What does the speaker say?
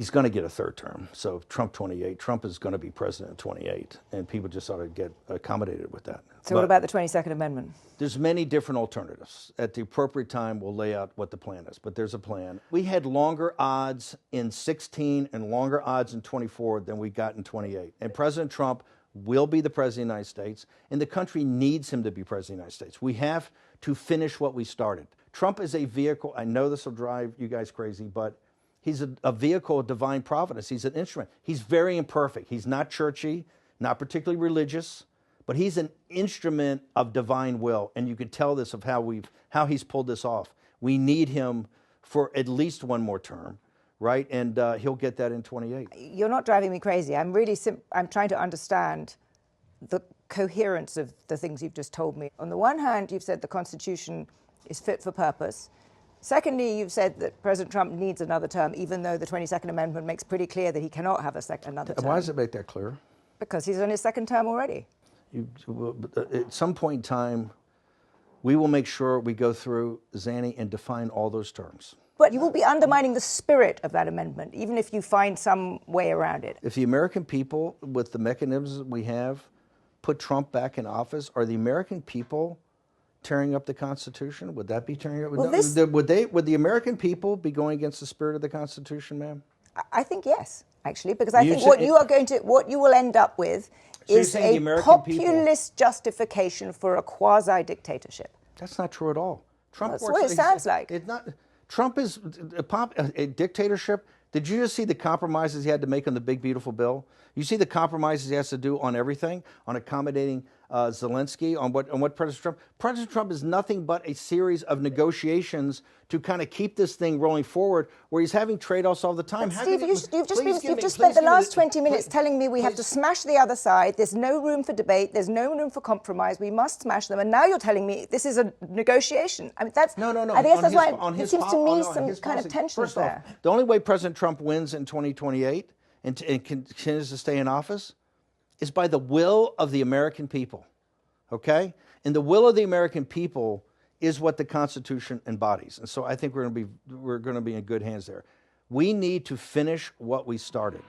He's going to get a third term. So Trump 28, Trump is going to be president 28, and people just ought to get accommodated with that. So what about the 22nd Amendment? There's many different alternatives. At the appropriate time, we'll lay out what the plan is, but there's a plan. We had longer odds in 16 and longer odds in 24 than we got in 28. And President Trump will be the president of the United States, and the country needs him to be president of the United States. We have to finish what we started. Trump is a vehicle. I know this will drive you guys crazy, but he's a vehicle of divine providence. He's an instrument. He's very imperfect. He's not churchy, not particularly religious, but he's an instrument of divine will. And you can tell this of how he's pulled this off. We need him for at least one more term, right? And he'll get that in 28. You're not driving me crazy. I'm really I'm trying to understand the coherence of the things you've just told me. On the one hand, you've said the Constitution is fit for purpose. Secondly, you've said that President Trump needs another term, even though the 22nd Amendment makes pretty clear that he cannot have another term. Why does it make that clear? Because he's on his second term already. At some point in time, we will make sure we go through, Zanny, and define all those terms. But you will be undermining the spirit of that amendment, even if you find some way around it. If the American people, with the mechanisms we have, put Trump back in office, are the American people tearing up the Constitution? Would that be tearing up? Well, would the American people be going against the spirit of the Constitution, ma'am? I think yes, actually, because I think what you will end up with is a populist justification for a quasi-dictatorship. That's not true at all. Trump That's what it sounds like. It's not. Trump is a dictatorship. Did you just see the compromises he had to make on the big, beautiful bill? You see the compromises he has to do on everything, on accommodating Zelensky, on what President Trump. President Trump is nothing but a series of negotiations to kind of keep this thing rolling forward, where he's having trade-offs all the time. But Steve, you've just spent the last 20 minutes telling me we have to smash the other side. There's no room for debate. There's no room for compromise. We must smash them. And now you're telling me this is a negotiation. I mean, that's no. I guess that's why it seems to me some kind of tension there. First off, the only way President Trump wins in 2028 and continues to stay in office is by the will of the American people. Okay? And the will of the American people is what the Constitution embodies. And so I think we're going to be in good hands there. We need to finish what we started.